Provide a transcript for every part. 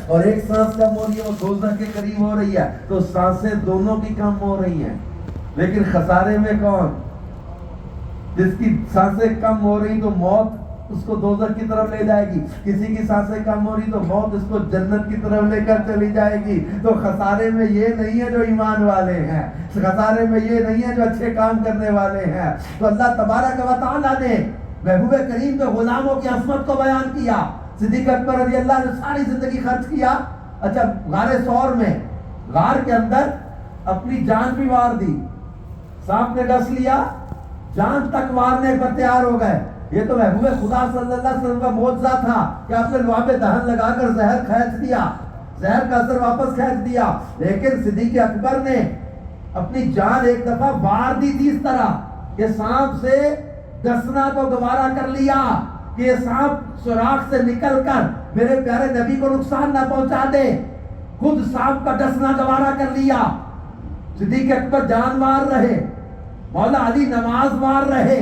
اور ایک سانس کم ہو رہی ہے وہ دوزخ کے قریب ہو رہی ہے، تو سانسیں دونوں کی کم ہو رہی ہیں، لیکن خسارے میں کون؟ جس کی سانسیں کم ہو رہی تو موت اس کو دوزخ کی طرف لے جائے گی، کسی کی سانسیں کم ہو رہی تو موت اس کو جنت کی طرف لے کر چلی جائے گی۔ تو خسارے میں یہ نہیں ہے جو ایمان والے ہیں، خسارے میں یہ نہیں ہے جو اچھے کام کرنے والے ہیں۔ تو اللہ تبارک و تعالیٰ نے محبوب کریم کے غلاموں کی عصمت کو بیان کیا۔ صدیق اکبر رضی اللہ نے ساری زندگی خرچ کیا، اچھا غار ثور میں، غار کے اندر اپنی جان بھی مار دی، سانپ نے ڈس لیا، جان تک مارنے پر تیار ہو گئے۔ یہ تو محبوب خدا صلی اللہ علیہ وسلم کا معجزہ تھا کہ آپ نے لعاب دہن لگا کر زہر کھینچ دیا، زہر کا اثر واپس کھینچ دیا۔ لیکن صدیق اکبر نے اپنی جان ایک دفعہ مار دی تھی اس طرح کہ سانپ سے ڈسنا تو گوارا کر لیا کہ یہ سانپ سوراخ سے نکل کر میرے پیارے نبی کو نقصان نہ پہنچا دے، خود سانپ کا ڈسنا گوارا کر لیا۔ صدیق اکبر جان مار رہے، مولا علی نماز مار رہے،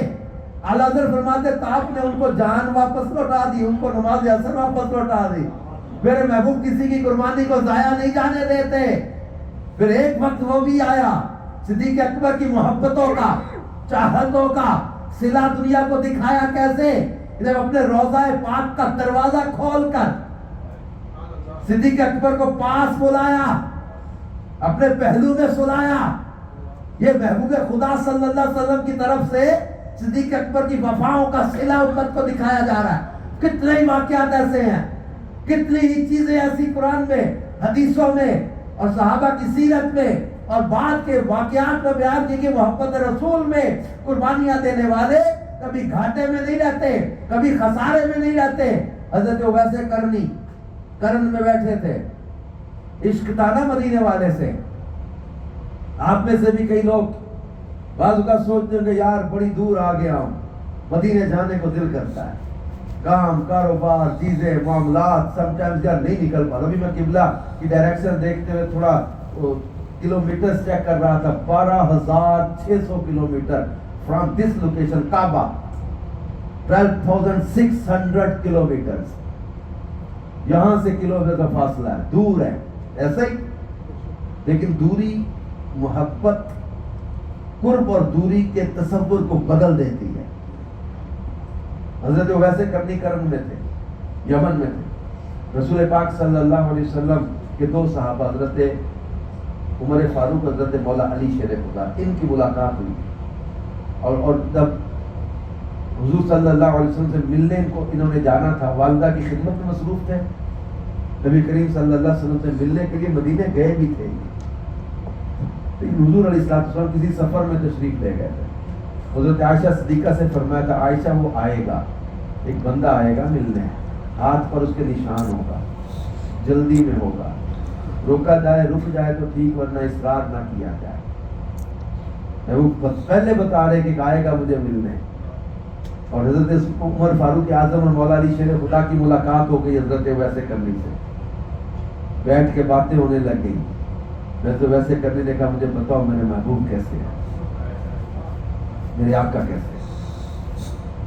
اعلیٰ حضرت فرماتے آپ نے ان کو جان واپس لوٹا دی، ان کو نماز اثر واپس لوٹا دی۔ میرے محبوب کسی کی قربانی کو ضائع نہیں جانے دیتے۔ پھر ایک وقت وہ بھی آیا، صدیق اکبر کی محبتوں کا، چاہتوں کا صلہ دنیا کو دکھایا کیسے؟ جب اپنے روضہ پاک کا دروازہ کھول کر صدیق اکبر کو پاس بلایا، اپنے پہلو میں سلایا۔ یہ محبوب خدا صلی اللہ علیہ وسلم کی طرف سے صدیق اکبر کی وفاؤں کا صلہ امت کو دکھایا جا رہا ہے۔ کتنے ہی واقعات ایسے ہیں، کتنی ہی چیزیں ایسی قرآن میں، حدیثوں میں اور صحابہ کی سیرت میں اور بعد کے واقعات میں بیان کی کہ محبت رسول میں قربانیاں دینے والے کبھی گھاٹے میں نہیں رہتے، کبھی خسارے میں نہیں رہتے۔ حضرت ویسے کرن میں بیٹھے تھے، عشق تھا نا مدینے والے سے۔ آپ میں سے بھی کئی لوگ بعض اوقات سوچتے ہیں کہ یار بڑی دور آ گیا ہوں، مدینے جانے کو دل کرتا ہے، کام کاروبار چیزیں معاملات سم ٹائمز یار نہیں نکل پاتا۔ ابھی میں قبلہ کی ڈائریکشن دیکھتے ہوئے تھوڑا کلومیٹر چیک کر رہا تھا، 12,600 kilometre from this location Kaaba, 12,600 kilometre یہاں سے کلومیٹر کا فاصلہ ہے، دور ہے ایسے ہی، لیکن دوری محبت، قرب اور دوری کے تصور کو بدل دیتی ہے۔ حضرت ویسے کرنی کرن میں تھے، یمن میں تھے، رسول پاک صلی اللہ علیہ وسلم کے دو صحابہ حضرت عمر فاروق، حضرت مولا علی شیر خدا، ان کی ملاقات ہوئی اور جب حضور صلی اللہ علیہ وسلم سے ملنے انہوں نے جانا تھا، والدہ کی خدمت میں مصروف تھے، نبی کریم صلی اللہ علیہ وسلم سے ملنے کے لیے مدینے گئے بھی تھے، لیکن حضور علیہ السلام کسی سفر میں تشریف لے گئے تھے۔ حضرت عائشہ صدیقہ سے فرمایا تھا عائشہ وہ آئے گا، ایک بندہ آئے گا ملنے، ہاتھ پر اس کے نشان ہوگا، جلدی میں ہوگا، روکا جائے رک جائے تو ٹھیک ورنہ اصرار نہ کیا جائے۔ وہ پہلے بتا رہے کہ آئے گا مجھے ملنے، اور حضرت عمر فاروق اعظم اور مولا علی شیر خدا کی ملاقات ہو گئی حضرت ویسے کرنی سے، بیٹھ کے باتیں ہونے لگ گئی۔ میں تو ویسے کرنے نے کہا مجھے بتاؤ میرے محبوب کیسے ہے، میرے آقا کیسے ہے؟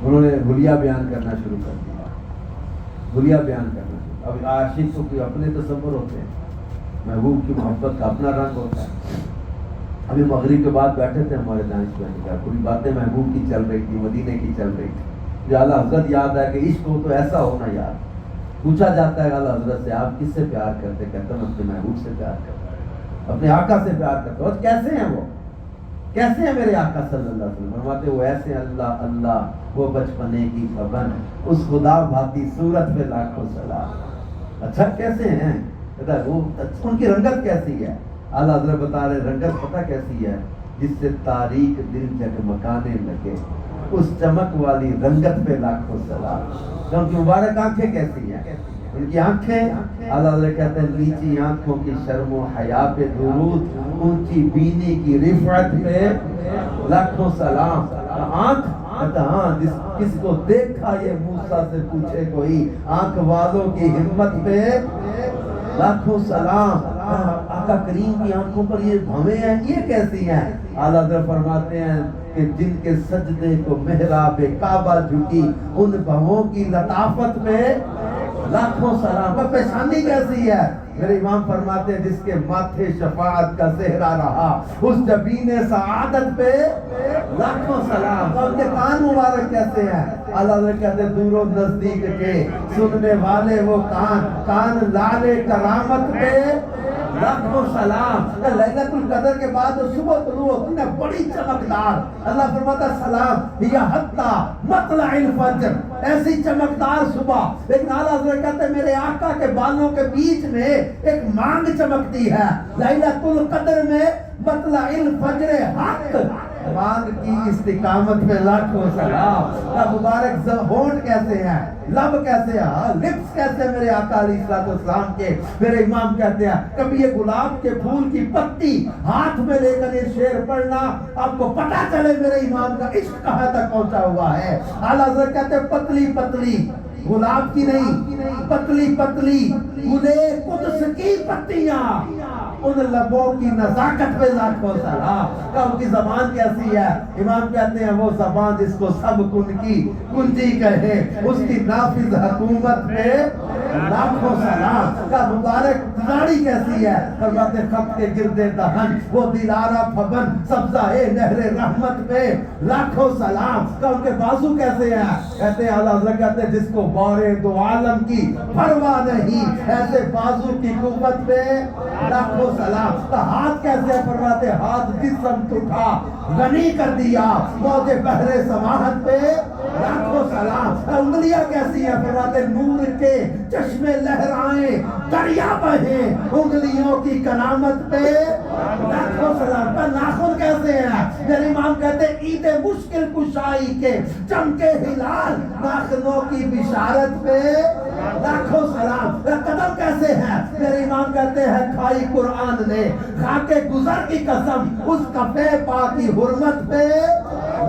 انہوں نے حلیہ بیان کرنا شروع کر دیا، حلیہ بیان کرنا شروع۔ اب عاشق کو کوئی اپنے تصور ہوتے ہیں، محبوب کی محبت کا اپنا رنگ ہوتا ہے۔ ابھی مغرب کے بعد بیٹھے تھے ہمارے دانش بھائی کا، کوئی باتیں محبوب کی چل رہی تھی، مدینے کی چل رہی تھی۔ اعلیٰ حضرت یاد ہے کہ عشق ہو تو ایسا ہونا یار۔ پوچھا جاتا ہے اعلیٰ حضرت سے آپ کس سے پیار کرتے؟ کہتے ہیں اپنے محبوب سے پیار کرتے، اپنے آقا سے پیار کرتے۔ اور کیسے ہیں وہ؟ کیسے ہیں میرے آقا صلی اللہ علیہ وسلم؟ فرماتے وہ ایسے اللہ اللہ وہ بچپنے کی پابند، اس خدا بھاتی صورت پہ لاکھوں سلام۔ اچھا کیسے ہیں؟ کہتا ہے وہ ان کی رنگت کیسی ہے؟ اعلیٰ حضرت بتا رہے رنگت پتہ کیسی ہے؟ جس سے تاریک دل جگمگانے لگے، اس چمک والی رنگت پہ لاکھوں سلام۔ تو ان کی مبارک آنکھیں کیسی ہیں؟ ان کی آنکھیں، اعلیٰ حضرت کہتے ہیں نیچی آنکھوں کی شرم و حیا پہ درود، اونچی بینی کی رفعت پہ لاکھوں سلام۔ آنکھ کہتا ہاں کس کو دیکھا یہ موسیٰ سے پوچھے کوئی، آنکھ والوں کی ہمت پہ لاکھوں سلام۔ آقا کریم کی آنکھوں پر یہ بھویں ہیں، یہ کیسی ہیں؟ اعلیٰ حضرت فرماتے ہیں کہ جن کے سجدے کو محراب کعبہ جھکی، ان بھووں کی لطافت میں لاکھوں سلام. پیشانی کیسی ہے؟ میرے امام فرماتے ہیں جس کے ماتھے شفاعت کا زہرا رہا اس جبین سعادت پہ لاکھوں سلام. اور ان کے کان مبارک کیسے ہیں؟ اللہ کہتے ہیں دور و نزدیک کے سننے والے وہ کان لالے کرامت پہ لاکھوں سلام. لیلۃ القدر کے بعد صبح طلوع ہوتی ہے بڑی چمکدار. اللہ فرماتا ہے سلام یا حتی مطلع الفجر، ایسی چمکدار صبح. لیکن اعلیٰ حضرت کہتے ہیں میرے آقا کے بالوں کے بیچ میں ایک مانگ چمکتی ہے. لیلۃ القدر میں مطلع الفجر حق، مانگ کی استقامت میں لاکھوں سلام. مبارک ہونٹ کیسے ہیں، لب کیسے ہیں، لپس کیسے ہیں میرے آقا علیہ السلام کے. میرے امام کہتے ہیں کبھی یہ گلاب کے پھول کی پتی ہاتھ میں لے کر یہ شعر پڑھنا آپ کو پتا چلے میرے امام کا عشق کہاں تک پہنچا ہوا ہے. اعلیٰ حضرت کہتے ہیں پتلی پتلی، گلاب کی نہیں، پتلی پتلی گلے قدس کی پتیاں، ان لبوں کی نزاکت پہ لاکھوں سلام. ان کی زبان کیسی ہے؟ امام کہتے ہیں وہ زبان جس کو سب کن کی کنجی کہے، اس کی نافذ حکومت پہ لاکھوں سلام. کا مبارک داڑھی کیسی ہے؟ فرماتے خط کے گردے دہن وہ دلارا پھبن سبزہ نہر رحمت پہ لاکھوں سلام. کا ان کے بازو کیسے ہیں؟ کہتے ہیں اعلیٰ حضرت کہتے ہیں جس کو بارے دو عالم کی پرواہ نہیں، ایسے بازو کی قوت پہ لاکھوں سلام. کا ہاتھ کیسے ہے؟ فرماتے ہاتھ جسم اٹھا غنی کر دیا موج بحر سماحت پہ لاکھوں سلام. انگلیاں کیسی ہیں؟ فرماتے نور کے چشمے لہرائیں دریا بہیں انگلیوں کی کرامت پہ لاکھوں سلام. کا ناخن کیسے ہیں؟ میرے امام کہتے ہیں عید مشکل کشائی کے چمکے ہلال ناخنوں کی بشارت پہ لاکھوں سلام. قدم کیسے ہیں؟ میرے امام کہتے ہیں کھائی قرآن نے خاکے گزر کی قسم اس کفے پاک کی حرمت پہ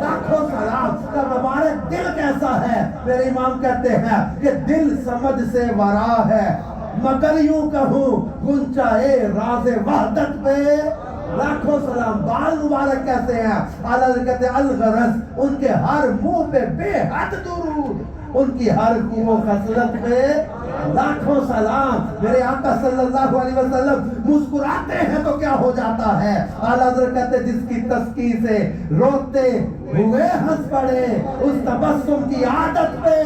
لاکھوں سلام. کا مبارک دل کیسا ہے؟ میرے امام کہتے ہیں کہ دل سمجھ سے ورا ہے مگر یوں کہوں گنچائے راز وحدت پہ لاکھوں سلام. بال مبارک کیسے ہیں؟ اعلیٰ کہتے ہیں الغرض ان کے ہر منہ پہ بے حد درود، ان کی ہر قوت و خصلت پہ لاکھوں سلام. میرے آقا صلی اللہ علیہ وسلم مسکراتے ہیں تو کیا ہو جاتا ہے؟ اعلیٰ حضرت کہتے ہیں جس کی تسکی سے روتے ہوئے ہنس پڑے اس تبسم کی عادت پہ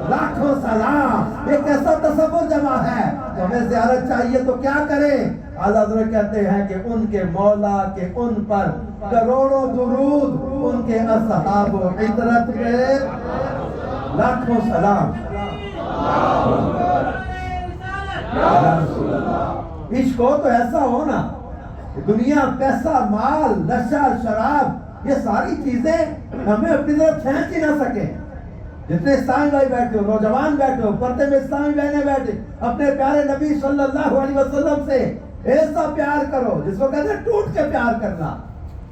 لاکھوں سلام. ایک ایسا تصور جمع ہے تو ہمیں زیارت چاہیے تو کیا کریں؟ اعلیٰ حضرت کہتے ہیں کہ ان کے مولا کے ان پر کروڑوں درود، ان کے اصحاب و عطرت پہ لاکھوں سلام. عشق ہو تو ایسا ہو نا، دنیا پیسہ مال نشہ شراب یہ ساری چیزیں ہمیں اپنی طرف کھینچ ہی نہ سکے. جتنے اسلامی بھائی بیٹھے ہو، نوجوان بیٹھے ہو، پردے میں اسلامی بہنیں بیٹھے، اپنے پیارے نبی صلی اللہ علیہ وسلم سے ایسا پیار کرو جس کو کہتے ہیں ٹوٹ کے پیار کرنا،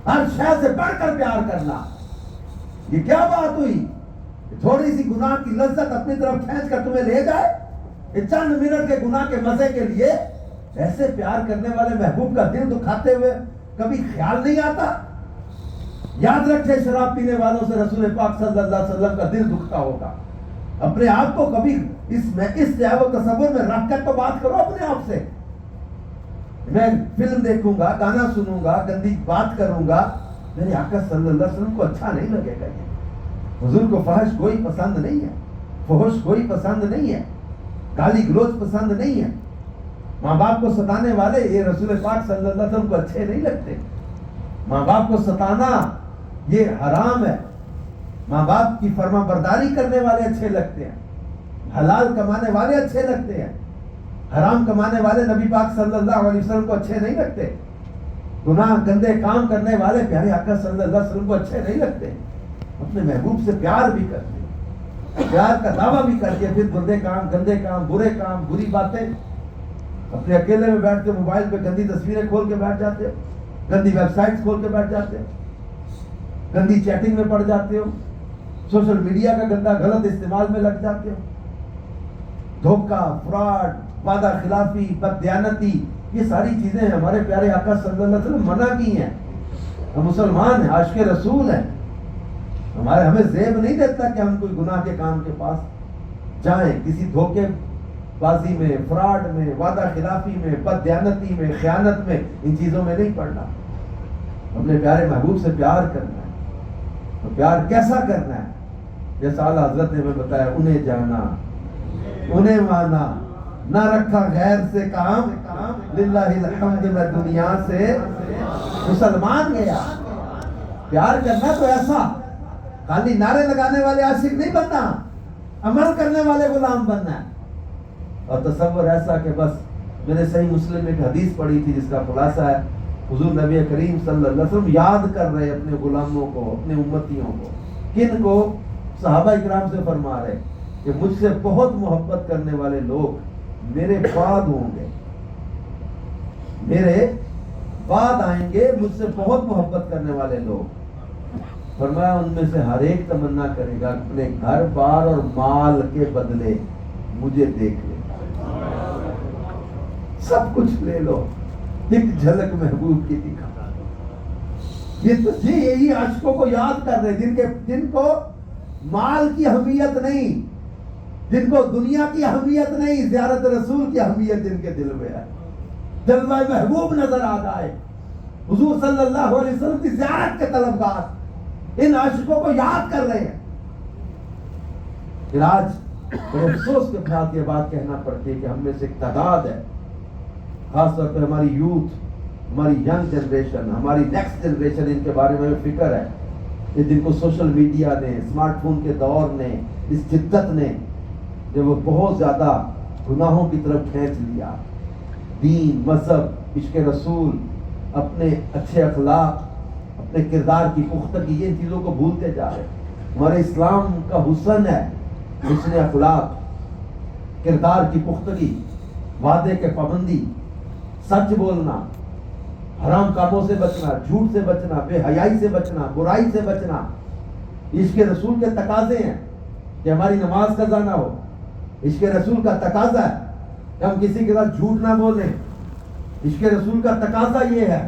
ہر شے سے بڑھ کر پیار کرنا. یہ کیا بات ہوئی؟ تھوڑی سی گناہ کی لذت اپنی طرف کھینچ کر تمہیں لے جائے؟ یہ چند منٹ کے گناہ کے مزے کے لیے ایسے پیار کرنے والے محبوب کا دل دکھاتے ہوئے کبھی خیال نہیں آتا؟ یاد رکھے شراب پینے والوں سے رسول پاک صلی اللہ علیہ وسلم کا دل دکھتا ہوگا. اپنے آپ کو کبھی اس جہاں تصور میں رکھ کر تو بات کرو اپنے آپ سے. میں فلم دیکھوں گا، گانا سنوں گا، گندی بات کروں گا، میرے آقا صلی اللہ علیہ وسلم کو اچھا نہیں لگے گا. یہ حضور کو فحش کوئی پسند نہیں ہے، فحش کوئی پسند نہیں ہے، گالی گلوچ پسند نہیں ہے. ماں باپ کو ستانے والے یہ رسول پاک صلی اللہ علیہ وسلم کو اچھے نہیں لگتے. ماں باپ کو ستانا یہ حرام ہے. ماں باپ کی فرما برداری کرنے والے اچھے لگتے ہیں، حلال کمانے والے اچھے لگتے ہیں. حرام کمانے والے نبی پاک صلی اللہ علیہ وسلم کو اچھے نہیں لگتے. گناہ گندے کام کرنے والے پیارے آقا صلی اللہ علیہ وسلم کو اچھے نہیں لگتے. اپنے محبوب سے پیار بھی کرتے، پیار کا دعویٰ بھی کر کے پھر گندے کام، گندے کام، برے کام، بری باتیں. اپنے اکیلے میں بیٹھ کے موبائل پہ گندی تصویریں کھول کے بیٹھ جاتے ہو، گندی ویب سائٹس کھول کے بیٹھ جاتے ہو، گندی چیٹنگ میں پڑ جاتے ہو، سوشل میڈیا کا گندا غلط استعمال میں لگ جاتے ہو. دھوکہ، فراڈ، وعدہ خلافی، بددیانتی، یہ ساری چیزیں ہمارے پیارے آقا صلی اللہ علیہ وسلم منع کی ہیں. ہم مسلمان ہیں، عاشق رسول ہیں. ہمیں زیب نہیں دیتا کہ ہم کوئی گناہ کے کام کے پاس جائیں، کسی دھوکے بازی میں، فراڈ میں، وعدہ خلافی میں، بد دیانتی میں، خیانت میں، ان چیزوں میں نہیں پڑنا. اپنے پیارے محبوب سے پیار کرنا ہے. تو پیار کیسا کرنا ہے؟ جیسا اعلیٰ حضرت نے ہمیں بتایا، انہیں جانا، انہیں مانا، نہ رکھا غیر سے کام، للہ الحمد میں دنیا سے مسلمان گیا. پیار کرنا تو ایسا خالی نعرے لگانے والے عاشق نہیں بننا، عمل کرنے والے غلام بننا ہے. اور تصور ایسا کہ بس میں نے صحیح مسلم میں ایک حدیث پڑھی تھی جس کا خلاصہ ہے، حضور نبی کریم صلی اللہ علیہ وسلم یاد کر رہے اپنے غلاموں کو، اپنے امتیوں کو. کن کو؟ صحابہ اکرام سے فرما رہے کہ مجھ سے بہت محبت کرنے والے لوگ میرے بعد ہوں گے، میرے بعد آئیں گے مجھ سے بہت محبت کرنے والے لوگ. فرمایا ان میں سے ہر ایک تمنا کرے گا اپنے گھر بار اور مال کے بدلے مجھے دیکھ لے، سب کچھ لے لو، ایک جھلک محبوب کی دکھا. یہ تو یہی عاشقوں کو یاد کر رہے جن کو مال کی اہمیت نہیں، جن کو دنیا کی اہمیت نہیں، زیارت رسول کی اہمیت جن کے دل میں ہے. جلوہ محبوب نظر آ جائے، حضور صلی اللہ علیہ وسلم کی زیارت کے طلبگار ان عاشقوں کو یاد کر رہے ہیں. پھر آج بڑے افسوس کے ساتھ یہ بات کہنا پڑتی ہے کہ ہم میں سے ایک تعداد ہے، خاص طور پہ ہماری یوتھ، ہماری ینگ جنریشن، ہماری نیکسٹ جنریشن، ان کے بارے میں فکر ہے کہ جن کو سوشل میڈیا نے، اسمارٹ فون کے دور نے، اس جدت نے جو وہ بہت زیادہ گناہوں کی طرف کھینچ لیا. دین، مذہب، عشق رسول، اپنے اچھے اخلاق، اپنے کردار کی پختگی، ان چیزوں کو بھولتے جا رہے. ہمارے اسلام کا حسن ہے حسن اخلاق، کردار کی پختگی، وعدے کے پابندی، سچ بولنا، حرام کاموں سے بچنا، جھوٹ سے بچنا، بے حیائی سے بچنا، برائی سے بچنا. عشق رسول کے تقاضے ہیں کہ ہماری نماز قضا نہ ہو. عشق رسول کا تقاضا ہے کہ ہم کسی کے ساتھ جھوٹ نہ بولیں. عشق رسول کا تقاضا یہ ہے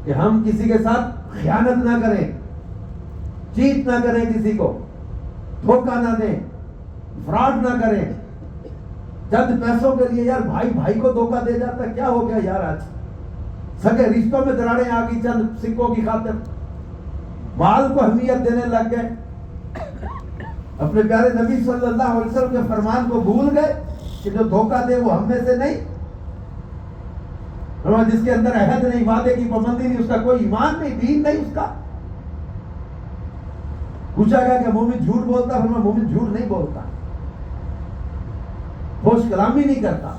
کہ ہم کسی کے ساتھ خیانت نہ کریں، چیٹ نہ کریں، کسی کو دھوکہ نہ دیں، فراڈ نہ کریں. چند پیسوں کے لیے یار بھائی کو دھوکہ دے جاتا ہے، کیا ہو گیا یار؟ آج سگے رشتوں میں دراڑیں آ گئی چند سکوں کی خاطر، مال کو اہمیت دینے لگ گئے، اپنے پیارے نبی صلی اللہ علیہ وسلم کے فرمان کو بھول گئے کہ جو دھوکہ دے وہ ہم میں سے نہیں. جس کے اندر عہد نہیں، وعدے کی پابندی نہیں، اس کا کوئی ایمان نہیں، دین نہیں اس کا. پوچھا گیا کہ مومن جھوٹ بولتا؟ فرمایا مومن جھوٹ نہیں بولتا، ہوش کلامی نہیں کرتا.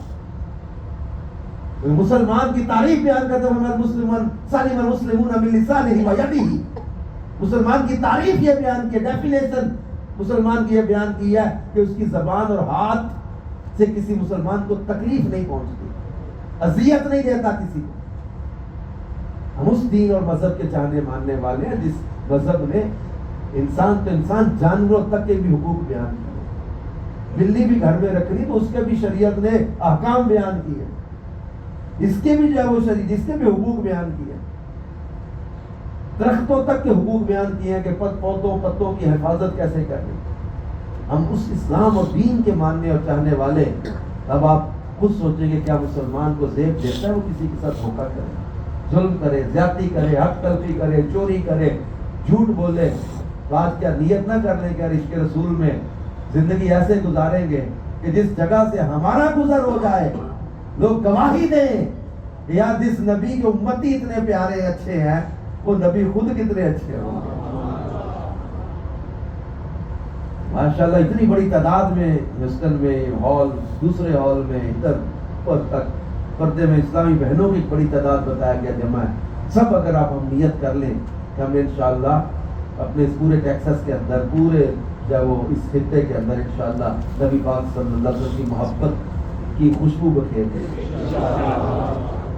مسلمان کی تعریف بیان کرتے ہیں، مسلمان سالم المسلمون من لسانہ و یدہ. مسلمان کی تعریف یہ بیان کی، ڈیفینیشن مسلمان کی یہ بیان کی ہے کہ اس کی زبان اور ہاتھ سے کسی مسلمان کو تکلیف نہیں پہنچتی، اذیت نہیں دیتا کسی کو. ہم اس دین اور مذہب کے چاہنے ماننے والے ہیں جس مذہب نے انسان تو انسان، جانوروں تک کے بھی حقوق بیان کیے. بلی بھی گھر میں رکھنی تو اس کے بھی شریعت نے احکام بیان کیے، اس کے بھی جو ہے وہ شریعت، اس کے بھی حقوق بیان کیے. درختوں تک کے حقوق بیان کیے ہیں کہ پودوں پتوں کی حفاظت کیسے کرنی. ہم اس اسلام اور دین کے ماننے اور چاہنے والے. اب آپ خود سوچیں گے کیا مسلمان کو زیب دیتا ہے وہ کسی کے ساتھ دھوکہ کرے، ظلم کرے، زیادتی کرے، حق تلفی کرے، چوری کرے، جھوٹ بولے؟ تو آج کیا نیت نہ کر لیں کہ عشق رسول میں زندگی ایسے گزاریں گے کہ جس جگہ سے ہمارا گزر ہو جائے لوگ گواہی دیں کہ یار جس نبی کے امتی اتنے پیارے اچھے ہیں وہ نبی خود کتنے اچھے ہوں گے. ماشاءاللہ اتنی بڑی تعداد میں ہیوسٹن میں ہال، دوسرے ہال میں ادھر اوپر تک پردے میں اسلامی بہنوں کی بڑی تعداد بتایا گیا جمع ہے. سب اگر آپ ہم نیت کر لیں کہ ہم انشاءاللہ اپنے اس پورے ٹیکساس کے اندر، پورے جو وہ اس خطے کے اندر انشاءاللہ نبی پاک صلی اللہ علیہ وسلم کی محبت کی خوشبو بکھیر دیں،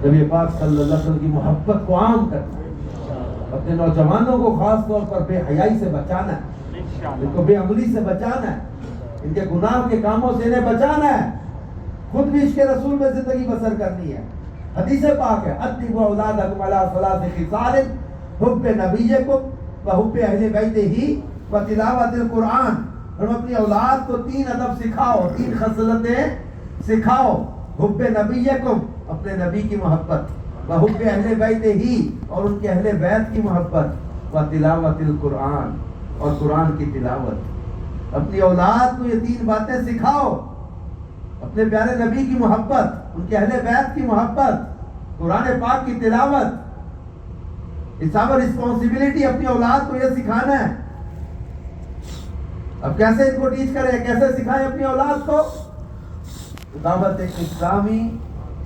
نبی پاک صلی اللہ علیہ وسلم کی محبت کو عام کرنا. اپنے نوجوانوں کو خاص طور پر بے حیائی سے بچانا ہے، ان کو بے عملی سے بچانا ہے، ان کے گناہ کے کاموں سے انہیں بچانا ہے. خود بھی عشق رسول میں زندگی بسر کرنی ہے. حدیث پاک ہے ادبوا اولادکم علی ثلاث خصال حب نبیکم وحب اہل بیتہ وتلاوت القرآن. اور اپنی اولاد کو 3 ادب سکھاؤ، 3 خصلتیں سکھاؤ حب نبیکم، اپنے نبی کی محبت، وحب اہل بیت ہی، اور ان کے اہل بیت کی محبت، وتلاوت القرآن، اور قرآن کی تلاوت۔ اپنی اولاد کو یہ 3 باتیں سکھاؤ، اپنے پیارے نبی کی محبت، ان کے اہل بیت کی محبت، قرآن پاک کی تلاوت۔ اٹس آور رسپانسبلٹی اپنی اولاد کو یہ سکھانا ہے۔ اب کیسے ان کو ٹیچ کریں، کیسے سکھائیں اپنی اولاد کو؟ دعوت اسلامی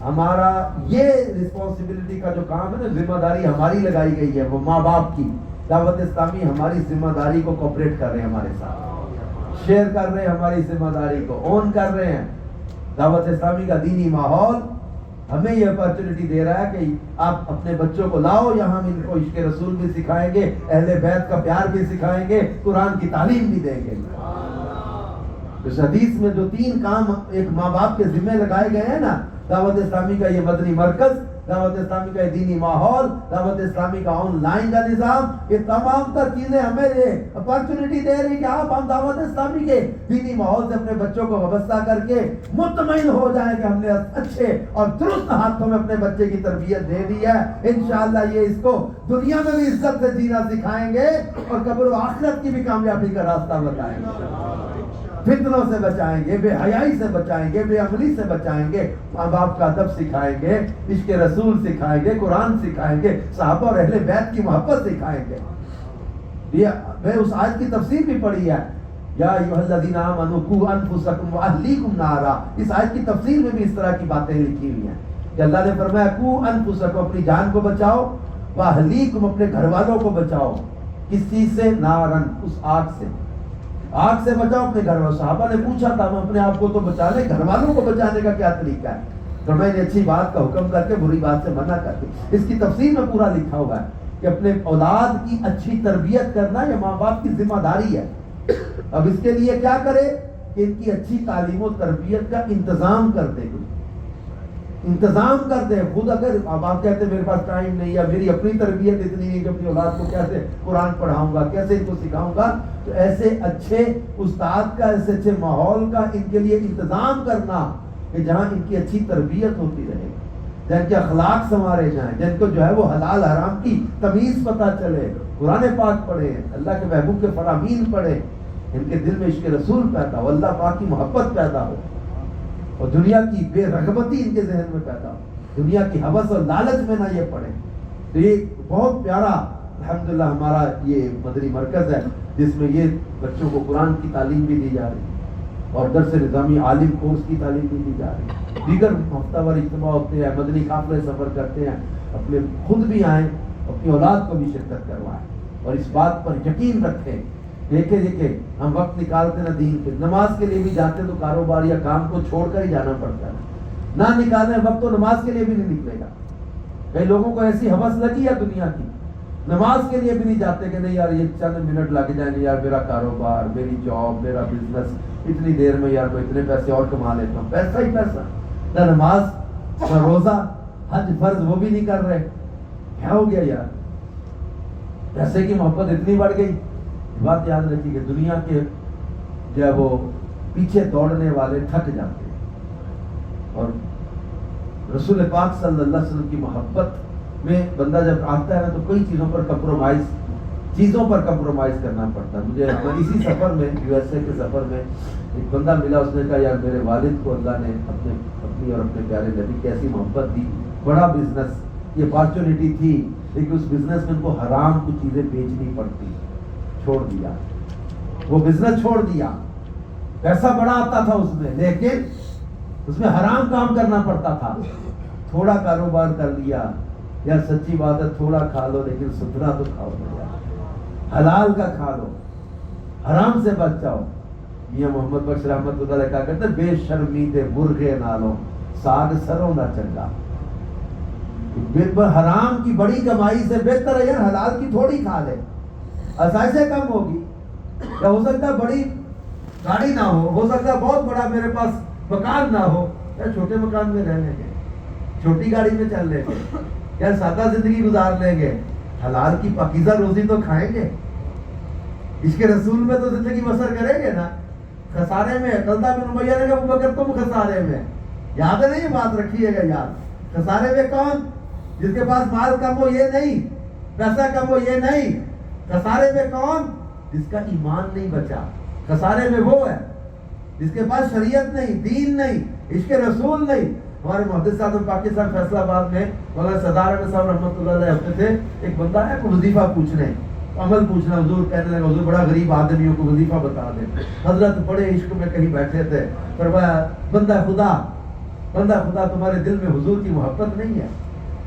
ہمارا یہ رسپانسبلٹی کا جو کام ہے نا، ذمہ داری ہماری لگائی گئی ہے، وہ ماں باپ کی۔ دعوت اسلامی ہماری ذمہ داری کو کوپریٹ کر رہے ہیں، ہمارے ساتھ شیئر کر رہے ہیں، ہماری ذمہ داری کو اون کر رہے ہیں۔ دعوت اسلامی کا دینی ماحول ہمیں یہ اپرچونٹی دے رہا ہے کہ آپ اپنے بچوں کو لاؤ یہاں، ہم ان کو عشق رسول بھی سکھائیں گے، اہل بیت کا پیار بھی سکھائیں گے، قرآن کی تعلیم بھی دیں گے۔ اس حدیث میں جو 3 کام ایک ماں باپ کے ذمہ لگائے گئے ہیں نا، دعوت اسلامی کا یہ مدنی مرکز، دعوت اسلامی کا یہ دینی ماحول، دعوت اسلامی کا آن لائن کا نظام، یہ تمام تر چیزیں ہمیں یہ اپرچونٹی دے رہی کہ آپ ہم دعوت اسلامی کے دینی ماحول سے اپنے بچوں کو وابستہ کر کے مطمئن ہو جائیں کہ ہم نے اچھے اور درست ہاتھوں میں اپنے بچے کی تربیت دے دی ہے۔ انشاءاللہ یہ اس کو دنیا میں بھی عزت سے جینا سکھائیں گے اور قبر و آخرت کی بھی کامیابی کا راستہ بتائیں گے، فتنوں سے بچائیں گے، بے حیائی سے بچائیں گے، بے عملی سے بچائیں گے، ماں باپ کا ادب سکھائیں گے، عشق رسول سکھائیں گے، قرآن سکھائیں گے، صحابہ اور اہل بیت کی محبت سکھائیں گے۔ میں اس آیت کی تفسیر بھی پڑھی ہے، یا ایھا الذین آمنوا قوا انفسکم واہلیکم نارا۔ اس آیت کی تفسیر میں بھی اس طرح کی باتیں لکھی ہوئی ہیں کہ اللہ نے فرمایا قوا انفسکم، اپنی جان کو بچاؤ، واہلیکم، اپنے گھر والوں کو بچاؤ۔ کس چیز سے؟ نارن، اس آگ سے، آگ سے بچاؤ اپنے گھر والوں۔ صحابہ نے پوچھا تھا ہم اپنے آپ کو تو بچا لیں، گھر والوں کو بچانے کا کیا طریقہ ہے؟ تو میں نے اچھی بات کا حکم کر کے بری بات سے منع کر کے، اس کی تفسیر میں پورا لکھا ہوا ہے کہ اپنے اولاد کی اچھی تربیت کرنا یہ ماں باپ کی ذمہ داری ہے۔ اب اس کے لیے کیا کرے کہ ان کی اچھی تعلیم و تربیت کا انتظام کر دے، انتظام کر دے خود۔ اگر اب آپ کہتے ہیں میرے پاس ٹائم نہیں ہے، میری اپنی تربیت اتنی نہیں کہ اپنی اولاد کو کیسے قرآن پڑھاؤں گا، کیسے ان کو سکھاؤں گا، تو ایسے اچھے استاد کا، ایسے اچھے ماحول کا ان کے لیے انتظام کرنا کہ جہاں ان کی اچھی تربیت ہوتی رہے، جن کے اخلاق سنوارے جائیں، جن کو جو ہے وہ حلال حرام کی تمیز پتہ چلے، قرآن پاک پڑھے، اللہ کے محبوب کے فرامین پڑھے، ان کے دل میں عشق رسول پیدا ہو، اللہ پاک کی محبت پیدا ہو، اور دنیا کی بے رغبتی ان کے ذہن میں پیدا ہو، دنیا کی ہوس اور لالچ میں نہ یہ پڑے۔ تو یہ بہت پیارا الحمدللہ ہمارا یہ مدنی مرکز ہے جس میں یہ بچوں کو قرآن کی تعلیم بھی دی جا رہی ہے اور درس نظامی عالم کورس کی تعلیم بھی دی جا رہی ہے۔ دیگر ہفتہ وار اجتماع ہوتے ہیں، مدنی قافلے سفر کرتے ہیں، اپنے خود بھی آئیں، اپنی اولاد کو بھی شرکت کروائیں، اور اس بات پر یقین رکھیں، دیکھیں ہم وقت نکالتے نا دین کے، نماز کے لیے بھی جاتے تو کاروبار یا کام کو چھوڑ کر ہی جانا پڑتا ہے، نہ نکالیں وقت تو نماز کے لیے بھی نہیں نکلے گا۔ کئی لوگوں کو ایسی ہوس لگی ہے دنیا کی، نماز کے لیے بھی نہیں جاتے کہ نہیں یار یہ چند منٹ لگ جائیں گے، یار میرا کاروبار، میری جاب، میرا بزنس، اتنی دیر میں یار میں اتنے پیسے اور کما لیتا ہوں، پیسہ ہی پیسہ، نہ نماز نہ روزہ، حج فرض وہ بھی نہیں کر رہے، کیا ہو گیا یار؟ پیسے کی محبت اتنی بڑھ گئی۔ بات یاد رکھیے کہ دنیا کے جب وہ پیچھے دوڑنے والے تھک جاتے ہیں، اور رسول پاک صلی اللہ علیہ وسلم کی محبت میں بندہ جب آتا ہے نا تو کئی چیزوں پر کمپرومائز کرنا پڑتا ہے۔ مجھے اسی سفر میں، یو ایس اے کے سفر میں، ایک بندہ ملا، اس نے کہا یار میرے والد کو اللہ نے اپنی اور اپنے پیارے نبی کی ایسی محبت دی، بڑا بزنس، یہ اپارچونیٹی تھی، لیکن اس بزنس میں ان کو حرام کچھ چیزیں بیچنی پڑتی، چھوڑ دیا، وہ بزنس چھوڑ دیا، پیسہ بڑا آتا تھا اس میں، لیکن اس میں حرام کام کرنا پڑتا تھا۔ تھوڑا کاروبار کر لیا، یار سچی بات ہے تھوڑا کھا لو لیکن ستھرا تو کھاؤ نا یار، حلال کا کھا لو، حرام سے بچ جاؤ۔ میاں محمد بخش رحمت اللہ علیہ کہا کرتے بے شرمی دے برغے نالوں ساگ سروں نہ چنگا، حرام کی بڑی کمائی سے بہتر ہے یار حلال کی تھوڑی کھا لے، آسائشیں کم ہوگی، یا ہو سکتا ہے بڑی گاڑی نہ ہو سکتا ہے بہت بڑا میرے پاس مکان نہ ہو، یا چھوٹے مکان میں رہ لیں گے، چھوٹی گاڑی میں چل لیں گے، یا سادہ زندگی گزار لیں گے، حلال کی پاکیزہ روزی تو کھائیں گے، عشق رسول میں تو زندگی بسر کریں گے نا۔ خسارے میں طلحہ بن امیہ نے کہا ابو بکر تم خسارے میں، یاد ہے نا یہ بات رکھیے گا یاد. خسارے میں کون؟ جس کے پاس مال کم ہو یہ نہیں، پیسہ کم ہو یہ نہیں. خسارے میں کون؟ جس کا ایمان نہیں بچا. خسارے میں وہ ہے جس کے پاس شریعت نہیں، دین نہیں، عشق رسول نہیں. ہمارے محدث صاحب پاکستان فیصلہ آباد میں مولانا سردار احمد صاحب رحمۃ اللہ علیہ ہوتے تھے. ایک بندہ ہے کو وظیفہ پوچھنے، عمل پوچھنا. حضور کہنے لگا حضور بڑا غریب آدمیوں کو وظیفہ بتا دیں. حضرت بڑے عشق میں کہیں بیٹھے تھے، فرمایا بندہ خدا تمہارے دل میں حضور کی محبت نہیں ہے؟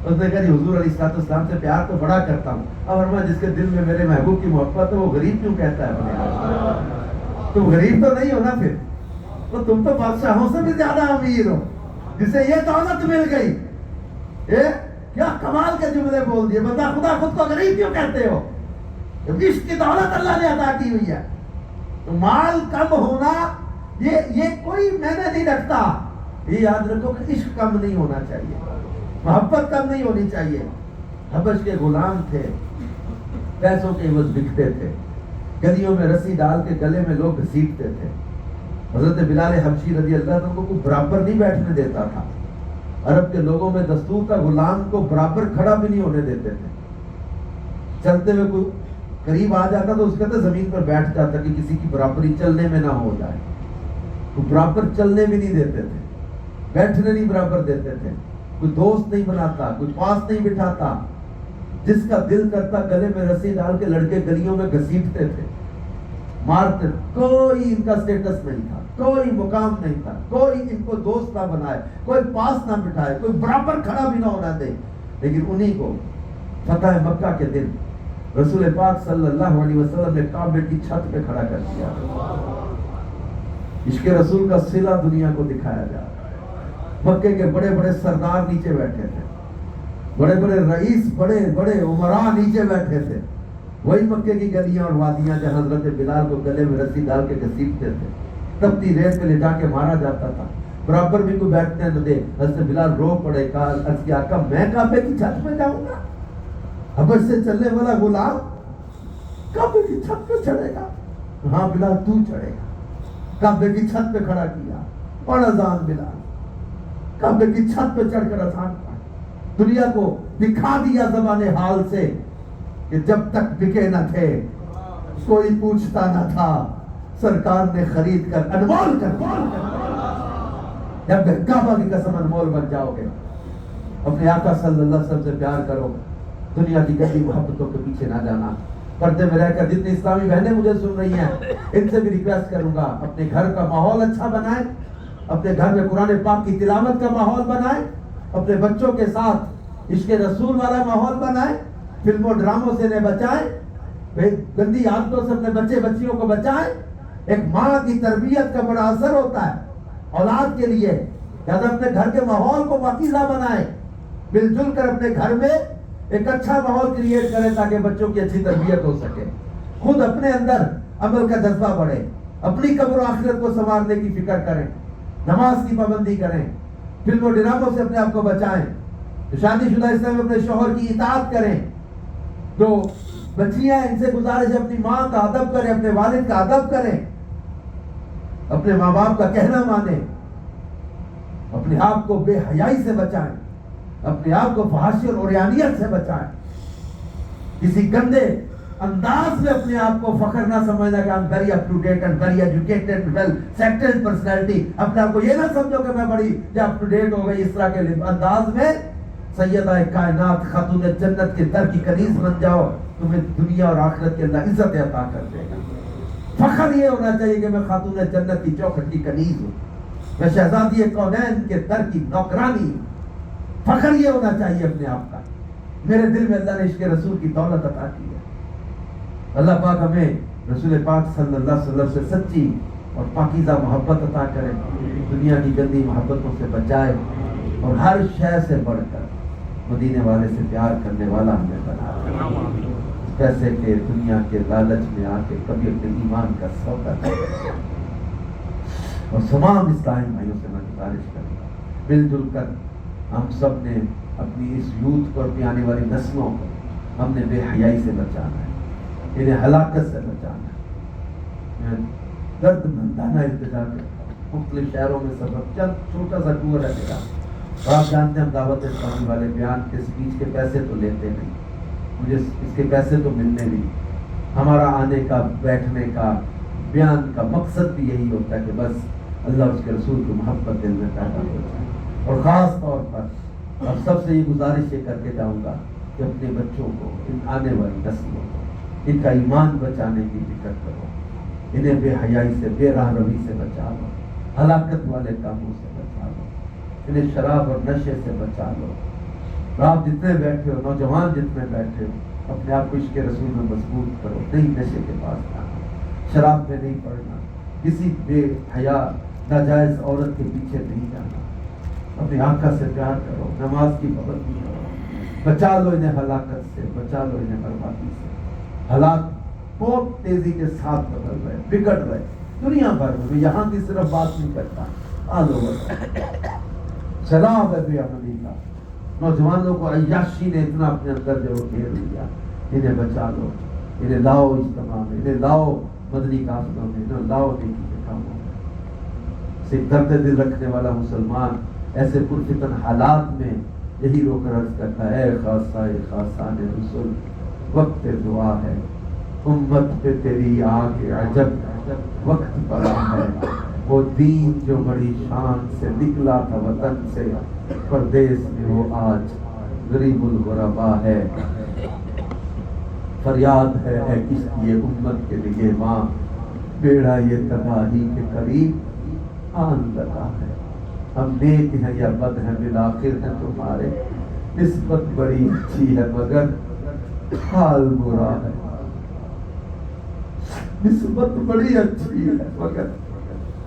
اس نے کہا جی حضور علیہ الصلوۃ والسلام سے پیار تو بڑا کرتا ہوں. اب فرمایا جس کے دل میں میرے محبوب کی محبت ہے وہ غریب کیوں کہتا ہے اپنے آپ؟ تم غریب تو نہیں ہو نا پھر، تو تم تو بادشاہوں سے بھی زیادہ امیر ہو جسے یہ دولت مل گئی. کیا کمال کے جملے بول دیے. بندہ خدا خود کو غریب کیوں کہتے ہو؟ عشق کی دولت اللہ نے عطا کی ہوئی ہے. تو مال کم ہونا یہ کوئی معنی نہیں رکھتا. یہ یاد رکھو کہ عشق کم نہیں ہونا چاہیے، محبت کم نہیں ہونی چاہیے. حبش کے غلام تھے، پیسوں کے عوض بکتے تھے، گلیوں میں رسی ڈال کے گلے میں لوگ گھسیٹتے تھے. حضرت بلال حبشی رضی اللہ عنہ کو برابر نہیں بیٹھنے دیتا تھا. عرب کے لوگوں میں دستور کا غلام کو برابر کھڑا بھی نہیں ہونے دیتے تھے. چلتے ہوئے کوئی قریب آ جاتا تو اس کہتے زمین پر بیٹھ جاتا کہ کسی کی برابری چلنے میں نہ ہو جائے. وہ برابر چلنے بھی نہیں دیتے تھے، بیٹھنے نہیں برابر دیتے تھے. کوئی دوست نہیں بناتا، کوئی پاس نہیں بٹھاتا. جس کا دل کرتا گلے میں رسی ڈال کے لڑکے گلیوں میں گھسیٹتے تھے، مارتے. کوئی ان کا سٹیٹس نہیں تھا، کوئی مقام نہیں تھا، کوئی ان کو دوست نہ بنائے، کوئی پاس نہ بٹھائے، کوئی برابر کھڑا بھی نہ ہونا دے. لیکن انہی کو فتح مکہ کے دن رسول پاک صلی اللہ علیہ وسلم نے کعبے کی چھت پہ کھڑا کر دیا. عشق رسول کا صلہ دنیا کو دکھایا جا رہا ہے. مکے کے بڑے بڑے سردار نیچے بیٹھے تھے، بڑے بڑے رئیس، بڑے بڑے عمراء نیچے بیٹھے تھے. وہی مکے کی گلیاں اور وادیاں جہاں حضرت بلال کو گلے میں رسی ڈال کے گھسیٹتے تھے، تپتی ریت پہ لٹا کے مارا جاتا تھا، برابر بھی کوئی بیٹھنے نہ دے. حضرت بلال رو پڑے، کہا آقا میں کعبے کی چھت پہ جاؤں گا؟ حبش سے چلنے والا غلام کعبے کی چھت پہ چڑھے گا؟ ہاں بلال تو چڑھے گا. کعبے کی چھت پہ کھڑا کیا اور اذان بلال کعبے کی چھت پہ چڑھ کر اذان پڑھا. دنیا کو دکھا دیا زبان حال سے کہ جب تک بکے نہ تھے کوئی پوچھتا نہ تھا، سرکار نے خرید کر انمول کر دیا. جب کعبہ کی قسم انمول بن جاؤ گے، اپنے آقا صلی اللہ علیہ وسلم سے پیار کرو، دنیا کی گندی محبتوں کے پیچھے نہ جانا. پردے میں رہ کر جتنی اسلامی بہنیں مجھے سن رہی ہیں ان سے بھی ریکویسٹ کروں گا اپنے گھر کا ماحول اچھا بنائیں، اپنے گھر میں قرآن پاک کی تلاوت کا ماحول بنائیں، اپنے بچوں کے ساتھ عشق رسول والا ماحول بنائیں، فلموں ڈراموں سے انہیں بچائیں، گندی عادتوں سے اپنے بچے بچیوں کو بچائیں. ایک ماں کی تربیت کا بڑا اثر ہوتا ہے اولاد کے لیے. لہٰذا اپنے گھر کے ماحول کو پاکیزہ بنائیں، مل جل کر اپنے گھر میں ایک اچھا ماحول کریٹ کریں تاکہ بچوں کی اچھی تربیت ہو سکے. خود اپنے اندر عمل کا جذبہ بڑھے، اپنی قبر و آخرت کو سنوارنے کی فکر کریں، نماز کی پابندی کریں، فلم و ڈراموں سے اپنے آپ کو بچائیں. شادی شدہ اسلام میں اپنے شوہر کی اطاعت کریں. جو بچیاں ان سے گزارش اپنی ماں کا ادب کریں، اپنے والد کا ادب کریں، اپنے ماں باپ کا کہنا مانیں، اپنے آپ کو بے حیائی سے بچائیں، اپنے آپ کو فحاشی اور عریانیت سے بچائیں. کسی گندے انداز میں اپنے آپ کو فخر نہ سمجھنا کہ I'm very up to date and very educated and well settled personality. اپنے آپ کو یہ نہ سمجھو کہ میں بڑی up to date ہو گئی. اس طرح کے انداز میں سیدہ کائنات خاتون جنت کے در کی کنیز بن جاؤ، تمہیں دنیا اور آخرت کے اللہ عزت عطا کر دے گا. فخر یہ ہونا چاہیے کہ میں خاتون جنت کی چوکھٹ کی کنیز ہوں، میں شہزادی کونین کے در کی نوکرانی ہوں. فخر یہ ہونا چاہیے اپنے آپ کا. میرے دل میں اللہ نے عشق رسول کی دولت عطا کی ہے. اللہ پاک ہمیں رسول پاک صلی اللہ علیہ وسلم سے سچی اور پاکیزہ محبت عطا کرے، دنیا کی گندی محبتوں سے بچائے، اور ہر شے سے بڑھ کر مدینے والے سے پیار کرنے والا ہمیں بنا. پیسے کے دنیا کے لالچ میں آ کے کبھی اپنے ایمان کا سودا کرے. اور تمام اسلامی بھائیوں سے میں گزارش کروں گا مل جل کر ہم سب نے اپنی اس یوتھ کو، اپنی آنے والی نسلوں کو ہم نے بے حیائی سے بچانا ہے، انہیں ہلاکت سے بچانا ہے. میں درد مندانہ التجا کرتا ہوں مختلف شہروں میں سفر، چند چھوٹا سا ٹور ہے میرا. اور آپ جانتے ہیں ہم دعوت اسلامی والے بیان کے اسپیچ کے پیسے تو لیتے نہیں، مجھے اس کے پیسے تو ملنے نہیں. ہمارا آنے کا، بیٹھنے کا، بیان کا مقصد بھی یہی ہوتا ہے کہ بس اللہ اس کے رسول کی محبت دل میں پیدا ہو جائے. اور خاص طور پر اب سب سے یہ گزارش یہ کر کے جاؤں گا کہ اپنے بچوں کو، ان آنے والی نسلوں کو، ان کا ایمان بچانے کی فکر کرو. انہیں بے حیائی سے، بے راہ روی سے بچا لو، ہلاکت والے کاموں سے بچا لو، انہیں شراب اور نشے سے بچا لو. آپ جتنے بیٹھے ہو، نوجوان جتنے بیٹھے ہو، اپنے آپ کو عشق رسول میں مضبوط کرو. نہیں نشے کے پاس جانا، شراب میں نہیں پڑنا، کسی بے حیا ناجائز عورت کے پیچھے نہیں جانا. اپنی آقا سے پیار کرو، نماز کی پابندی کرو. بچا لو انہیں ہلاکت سے، بچا لو انہیں بربادی سے. حالات بہت تیزی کے ساتھ بدل رہے، بگڑ رہے دنیا بھر میں. یہاں کی صرف بات نہیں کرتا، آل اوور. شراب ہے بے عملی کا. نوجوانوں کو عیاشی نے اتنا اپنے اندر جو گھیر لیا. انہیں بچا لو، انہیں لاؤ اجتماع میں، انہیں لاؤ مدنی قافلوں میں، انہیں لاؤ نیکی کے کاموں میں. صرف درد دل رکھنے والا مسلمان ایسے پرفتن حالات میں یہی رو کر عرض کرتا ہے، اے خاصہ خاصان رسول، وقت دعا ہے، امت پہ تیری آگ عجب وقت پڑا ہے. وہ دین جو بڑی شان سے نکلا تھا وطن سے، پردیس میں وہ آج غریب الغربا ہے. فریاد ہے اے کشتی امت کے لیے ماں، بیڑا یہ تباہی کے قریب آن لگا ہے. ہم نیک ہیں یا بد ہیں بالآخر ہیں تمہارے، نسبت بڑی اچھی ہے مگر حال برا ہے. نسبت بڑی اچھی ہے مگر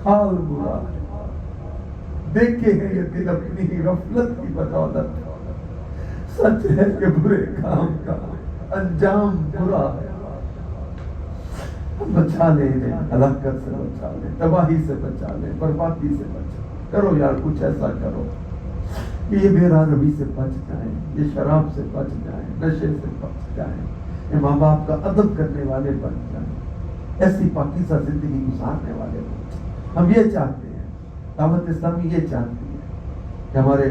حال برا ہے. دیکھے ہیں یہ دل اپنی ہی غفلت کی بدولت، سچ ہے کہ برے کام کا انجام برا ہے. بچا لیں انہیں ہلاکت سے، بچا لیں تباہی سے، بچا لیں بربادی سے. بچا کرو یار، کچھ ایسا کرو کہ یہ بے راہ روی سے بچ جائیں، یہ شراب سے بچ جائیں، نشے سے بچ جائیں، یہ ماں باپ کا ادب کرنے والے بن جائیں، ایسی پاکیزہ زندگی گزارنے والے بن جائیں. ہم یہ چاہتے ہیں، دعوت اسلامی یہ چاہتی ہے کہ ہمارے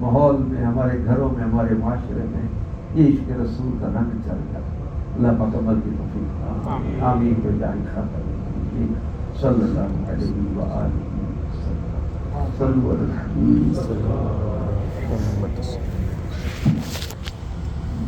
ماحول میں، ہمارے گھروں میں، ہمارے معاشرے میں یہ عشق رسول کا رنگ چل جائے. اللہ پاک عمل کی توفیق آمین بجائے خاطر صلی اللہ علیہ وآلہ وسلم. صلو علی الحبیب.